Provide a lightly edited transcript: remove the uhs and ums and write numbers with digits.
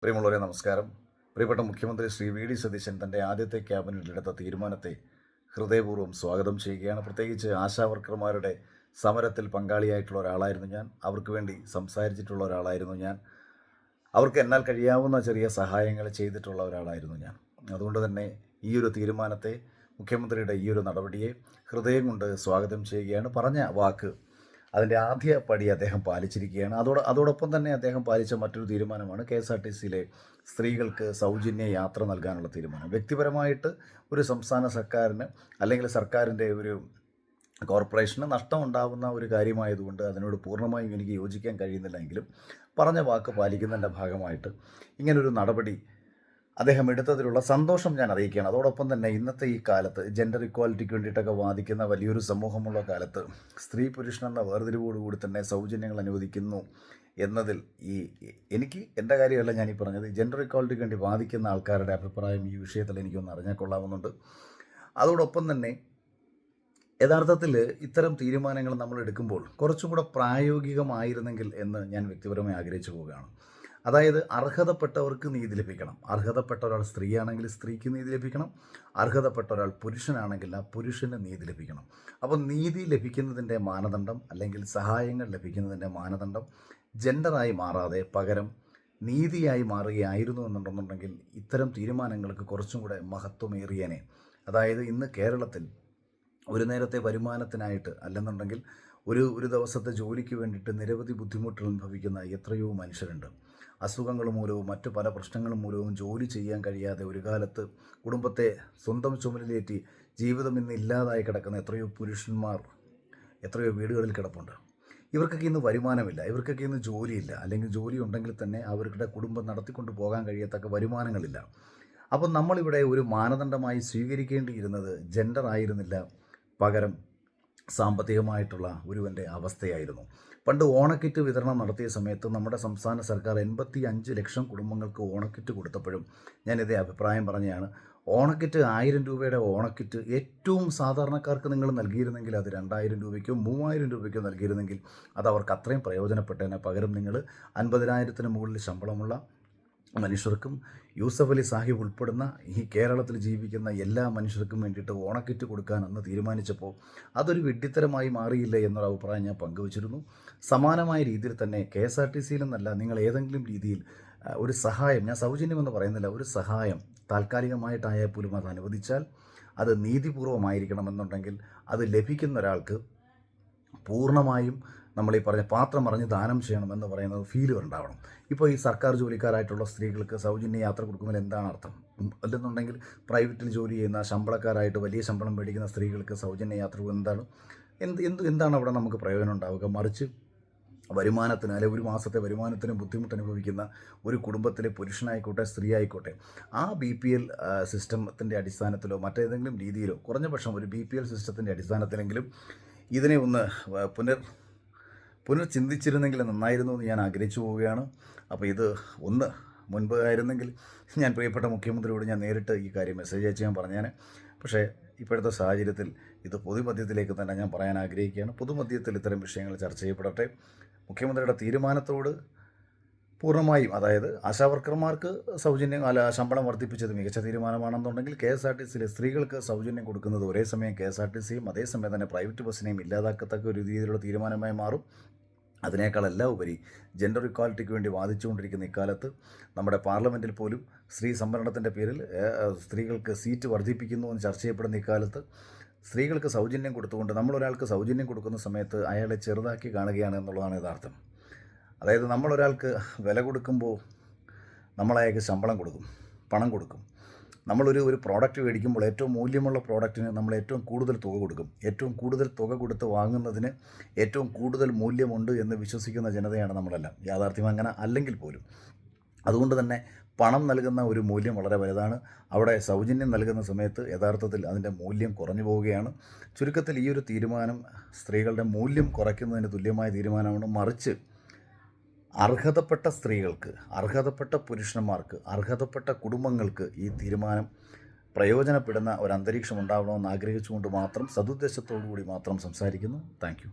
പ്രിയമുള്ളവരെ നമസ്കാരം. പ്രിയപ്പെട്ട മുഖ്യമന്ത്രി ശ്രീ വി ഡി സതീശൻ തൻ്റെ ആദ്യത്തെ ക്യാബിനറ്റിലെടുത്ത തീരുമാനത്തെ ഹൃദയപൂർവ്വം സ്വാഗതം ചെയ്യുകയാണ്. പ്രത്യേകിച്ച് ആശാവർക്കർമാരുടെ സമരത്തിൽ പങ്കാളിയായിട്ടുള്ള ഒരാളായിരുന്നു ഞാൻ. അവർക്ക് വേണ്ടി സംസാരിച്ചിട്ടുള്ള ഒരാളായിരുന്നു ഞാൻ. അവർക്ക് എന്നാൽ കഴിയാവുന്ന ചെറിയ സഹായങ്ങൾ ചെയ്തിട്ടുള്ള ഒരാളായിരുന്നു ഞാൻ. അതുകൊണ്ട് തന്നെ ഈ ഒരു തീരുമാനത്തെ, മുഖ്യമന്ത്രിയുടെ ഈ ഒരു നടപടിയെ ഹൃദയം കൊണ്ട് സ്വാഗതം ചെയ്യുകയാണ്. പറഞ്ഞ വാക്ക്, അതിൻ്റെ ആദ്യ പടി അദ്ദേഹം പാലിച്ചിരിക്കുകയാണ്. അതോടൊപ്പം തന്നെ അദ്ദേഹം പാലിച്ച മറ്റൊരു തീരുമാനമാണ് KSRTCയിലെ സ്ത്രീകൾക്ക് സൗജന്യ യാത്ര നൽകാനുള്ള തീരുമാനം. വ്യക്തിപരമായിട്ട് ഒരു സംസ്ഥാന സർക്കാരിന് അല്ലെങ്കിൽ സർക്കാരിൻ്റെ ഒരു കോർപ്പറേഷന് നഷ്ടമുണ്ടാകുന്ന ഒരു കാര്യമായതുകൊണ്ട് അതിനോട് പൂർണ്ണമായും എനിക്ക് യോജിക്കാൻ കഴിയുന്നില്ലെങ്കിലും പറഞ്ഞ വാക്ക് പാലിക്കുന്നതിൻ്റെ ഭാഗമായിട്ട് ഇങ്ങനൊരു നടപടി അദ്ദേഹം എടുത്തതിലുള്ള സന്തോഷം ഞാൻ അറിയിക്കുകയാണ്. അതോടൊപ്പം തന്നെ ഇന്നത്തെ ഈ കാലത്ത് ജെൻഡർ ഇക്വാലിറ്റിക്ക് വേണ്ടിയിട്ടൊക്കെ വാദിക്കുന്ന വലിയൊരു സമൂഹമുള്ള കാലത്ത് സ്ത്രീ പുരുഷനെന്ന വേർതിരിവോടുകൂടി തന്നെ സൗജന്യങ്ങൾ അനുവദിക്കുന്നു എന്നതിൽ എനിക്ക് എൻ്റെ കാര്യമല്ല ഞാനീ പറഞ്ഞത്, ജെൻഡർ ഇക്വാലിറ്റിക്ക് വേണ്ടി വാദിക്കുന്ന ആൾക്കാരുടെ അഭിപ്രായം ഈ വിഷയത്തിൽ എനിക്കൊന്ന് അറിഞ്ഞാൽ കൊള്ളാവുന്നുണ്ട്. അതോടൊപ്പം തന്നെ യഥാർത്ഥത്തിൽ ഇത്തരം തീരുമാനങ്ങൾ നമ്മൾ എടുക്കുമ്പോൾ കുറച്ചും കൂടെ പ്രായോഗികമായിരുന്നെങ്കിൽ എന്ന് ഞാൻ വ്യക്തിപരമായി ആഗ്രഹിച്ചു പോവുകയാണ്. അതായത് അർഹതപ്പെട്ടവർക്ക് നീതി ലഭിക്കണം. അർഹതപ്പെട്ട ഒരാൾ സ്ത്രീയാണെങ്കിൽ സ്ത്രീക്ക് നീതി ലഭിക്കണം. അർഹതപ്പെട്ട ഒരാൾ പുരുഷനാണെങ്കിൽ ആ പുരുഷന് നീതി ലഭിക്കണം. അപ്പോൾ നീതി ലഭിക്കുന്നതിൻ്റെ മാനദണ്ഡം അല്ലെങ്കിൽ സഹായങ്ങൾ ലഭിക്കുന്നതിൻ്റെ മാനദണ്ഡം ജെൻഡറായി മാറാതെ പകരം നീതിയായി മാറുകയായിരുന്നു എന്നുണ്ടെന്നുണ്ടെങ്കിൽ ഇത്തരം തീരുമാനങ്ങൾക്ക് കുറച്ചും കൂടെ മഹത്വമേറിയനെ. അതായത് ഇന്ന് കേരളത്തിൽ ഒരു നേരത്തെ വരുമാനത്തിനായിട്ട് അല്ലെന്നുണ്ടെങ്കിൽ ഒരു ദിവസത്തെ ജോലിക്ക് വേണ്ടിയിട്ട് നിരവധി ബുദ്ധിമുട്ടുകൾ അനുഭവിക്കുന്ന എത്രയോ മനുഷ്യരുണ്ട്. അസുഖങ്ങൾ മൂലവും മറ്റു പല പ്രശ്നങ്ങൾ മൂലവും ജോലി ചെയ്യാൻ കഴിയാതെ ഒരു കാലത്ത് കുടുംബത്തെ സ്വന്തം ചുമലിലേറ്റി ജീവിതം ഇന്ന് ഇല്ലാതായി കിടക്കുന്ന എത്രയോ പുരുഷന്മാർ എത്രയോ വീടുകളിൽ കിടപ്പുണ്ട്. ഇവർക്കൊക്കെ ഇന്ന് വരുമാനമില്ല, ഇവർക്കൊക്കെ ഇന്ന് ജോലിയില്ല, അല്ലെങ്കിൽ ജോലി ഉണ്ടെങ്കിൽ തന്നെ അവരുടെ കുടുംബം നടത്തിക്കൊണ്ട് പോകാൻ കഴിയത്തക്ക വരുമാനങ്ങളില്ല. അപ്പം നമ്മളിവിടെ ഒരു മാനദണ്ഡമായി സ്വീകരിക്കേണ്ടിയിരുന്നത് ജെൻഡർ ആയിരുന്നില്ല, പകരം സാമ്പത്തികമായിട്ടുള്ള ഒരുവൻ്റെ അവസ്ഥയായിരുന്നു. പണ്ട് ഓണക്കിറ്റ് വിതരണം നടത്തിയ സമയത്ത് നമ്മുടെ സംസ്ഥാന സർക്കാർ 85 ലക്ഷം കുടുംബങ്ങൾക്ക് ഓണക്കിറ്റ് കൊടുത്തപ്പോഴും ഞാനിതേ അഭിപ്രായം പറഞ്ഞതാണ്. ഓണക്കിറ്റ് 1000 രൂപയുടെ ഓണക്കിറ്റ് ഏറ്റവും സാധാരണക്കാർക്ക് നിങ്ങൾ നൽകിയിരുന്നെങ്കിൽ അത് 2000 രൂപയ്ക്കോ 3000 രൂപയ്ക്കോ നൽകിയിരുന്നെങ്കിൽ അത് അവർക്ക് അത്രയും പ്രയോജനപ്പെട്ടതിന് പകരം നിങ്ങൾ 50,000-ന് മുകളിൽ ശമ്പളമുള്ള മനുഷ്യർക്കും യൂസഫ് അലി സാഹിബ് ഉൾപ്പെടുന്ന ഈ കേരളത്തിൽ ജീവിക്കുന്ന എല്ലാ മനുഷ്യർക്കും വേണ്ടിയിട്ട് ഓണക്കിറ്റ് കൊടുക്കാൻ അന്ന് തീരുമാനിച്ചപ്പോൾ അതൊരു വിഡ്ഢിത്തരമായി മാറിയില്ല എന്നൊരു അഭിപ്രായം ഞാൻ പങ്കുവച്ചിരുന്നു. സമാനമായ രീതിയിൽ തന്നെ KSRTCയിൽ നിന്നല്ല, നിങ്ങൾ ഏതെങ്കിലും രീതിയിൽ ഒരു സഹായം, ഞാൻ സൗജന്യമെന്ന് പറയുന്നില്ല, ഒരു സഹായം താൽക്കാലികമായിട്ടായാൽ പോലും അത് അനുവദിച്ചാൽ അത് നീതിപൂർവമായിരിക്കണമെന്നുണ്ടെങ്കിൽ അത് ലഭിക്കുന്ന ഒരാൾക്ക് പൂർണ്ണമായും നമ്മൾ ഈ പറഞ്ഞ പാത്രം അറിഞ്ഞ് ദാനം ചെയ്യണമെന്ന് പറയുന്നത് ഫീൽ ഉണ്ടാവണം. ഇപ്പോൾ ഈ സർക്കാർ ജോലിക്കാരായിട്ടുള്ള സ്ത്രീകൾക്ക് സൗജന്യ യാത്ര കൊടുക്കുന്നതിൽ എന്താണ് അർത്ഥം? അല്ലെന്നുണ്ടെങ്കിൽ പ്രൈവറ്റിൽ ജോലി ചെയ്യുന്ന ശമ്പളക്കാരായിട്ട് വലിയ ശമ്പളം മേടിക്കുന്ന സ്ത്രീകൾക്ക് സൗജന്യ യാത്ര എന്താണ് അവിടെ നമുക്ക് പ്രയോജനം ഉണ്ടാവുക? മറിച്ച് വരുമാനത്തിന് അല്ലെങ്കിൽ ഒരു മാസത്തെ വരുമാനത്തിന് ബുദ്ധിമുട്ട് അനുഭവിക്കുന്ന ഒരു കുടുംബത്തിലെ പുരുഷനായിക്കോട്ടെ സ്ത്രീ ആയിക്കോട്ടെ ആ BPL സിസ്റ്റത്തിൻ്റെ അടിസ്ഥാനത്തിലോ മറ്റേതെങ്കിലും രീതിയിലോ കുറഞ്ഞ പക്ഷം ഒരു BPL സിസ്റ്റത്തിൻ്റെ അടിസ്ഥാനത്തിലെങ്കിലും ഇതിനെ ഒന്ന് പുനർചിന്തിച്ചിരുന്നെങ്കിൽ നന്നായിരുന്നു എന്ന് ഞാൻ ആഗ്രഹിച്ചു പോവുകയാണ്. അപ്പോൾ ഇത് ഒന്ന് മുൻപ് ആയിരുന്നെങ്കിൽ ഞാൻ പ്രിയപ്പെട്ട മുഖ്യമന്ത്രിയോട് ഞാൻ നേരിട്ട് ഈ കാര്യം മെസ്സേജ് അയച്ച് ഞാൻ പറഞ്ഞേനെ. പക്ഷേ ഇപ്പോഴത്തെ സാഹചര്യത്തിൽ ഇത് പൊതുമധ്യത്തിലേക്ക് തന്നെ ഞാൻ പറയാൻ ആഗ്രഹിക്കുകയാണ്. പൊതുമധ്യത്തിൽ ഇത്തരം വിഷയങ്ങൾ ചർച്ച ചെയ്യപ്പെടട്ടെ. മുഖ്യമന്ത്രിയുടെ തീരുമാനത്തോട് പൂർണ്ണമായും, അതായത് ആശാവർക്കർമാർക്ക് ശമ്പളം വർദ്ധിപ്പിച്ചത് മികച്ച തീരുമാനമാണെന്നുണ്ടെങ്കിൽ KSRTCയിലെ സ്ത്രീകൾക്ക് സൗജന്യം കൊടുക്കുന്നത് ഒരേ സമയം KSRTCയും അതേസമയം തന്നെ പ്രൈവറ്റ് ബസ്സിനെയും ഇല്ലാതാക്കത്തക്ക ഒരു രീതിയിലുള്ള തീരുമാനമായി മാറും. അതിനേക്കാളെല്ലാം ഉപരി ജെൻഡർ ഇക്വാലിറ്റിക്ക് വേണ്ടി വാദിച്ചുകൊണ്ടിരിക്കുന്ന ഇക്കാലത്ത് നമ്മുടെ പാർലമെൻറ്റിൽ പോലും സ്ത്രീ സംവരണത്തിൻ്റെ പേരിൽ സ്ത്രീകൾക്ക് സീറ്റ് വർദ്ധിപ്പിക്കുന്നു എന്ന് ചർച്ച ചെയ്യപ്പെടുന്ന ഇക്കാലത്ത് സ്ത്രീകൾക്ക് സൗജന്യം കൊടുത്തുകൊണ്ട് നമ്മളൊരാൾക്ക് സൗജന്യം കൊടുക്കുന്ന സമയത്ത് അയാളെ ചെറുതാക്കി കാണുകയാണ് എന്നുള്ളതാണ് യഥാർത്ഥം. അതായത് നമ്മളൊരാൾക്ക് വില കൊടുക്കുമ്പോൾ നമ്മളയാൾക്ക് ശമ്പളം കൊടുക്കും, പണം കൊടുക്കും. നമ്മളൊരു പ്രോഡക്റ്റ് മേടിക്കുമ്പോൾ ഏറ്റവും മൂല്യമുള്ള പ്രോഡക്റ്റിന് നമ്മൾ ഏറ്റവും കൂടുതൽ തുക കൊടുക്കും. ഏറ്റവും കൂടുതൽ തുക കൊടുത്ത് വാങ്ങുന്നതിന് ഏറ്റവും കൂടുതൽ മൂല്യമുണ്ട് എന്ന് വിശ്വസിക്കുന്ന ജനതയാണ് നമ്മളെല്ലാം. യാഥാർത്ഥ്യം അങ്ങനെ അല്ലെങ്കിൽ പോലും. അതുകൊണ്ട് തന്നെ പണം നൽകുന്ന ഒരു മൂല്യം വളരെ വലുതാണ്. അവിടെ സൗജന്യം നൽകുന്ന സമയത്ത് യഥാർത്ഥത്തിൽ അതിൻ്റെ മൂല്യം കുറഞ്ഞു പോവുകയാണ്. ചുരുക്കത്തിൽ ഈ ഒരു തീരുമാനം സ്ത്രീകളുടെ മൂല്യം കുറയ്ക്കുന്നതിന് തുല്യമായ തീരുമാനമാണ്. മറിച്ച് അർഹതപ്പെട്ട സ്ത്രീകൾക്ക്, അർഹതപ്പെട്ട പുരുഷന്മാർക്ക്, അർഹതപ്പെട്ട കുടുംബങ്ങൾക്ക് ഈ തീരുമാനം പ്രയോജനപ്പെടുന്ന ഒരു അന്തരീക്ഷം ഉണ്ടാവണമെന്ന് ആഗ്രഹിച്ചുകൊണ്ട് മാത്രം, സതുദ്ദേശത്തോടു കൂടി മാത്രം സംസാരിക്കുന്നു. Thank you.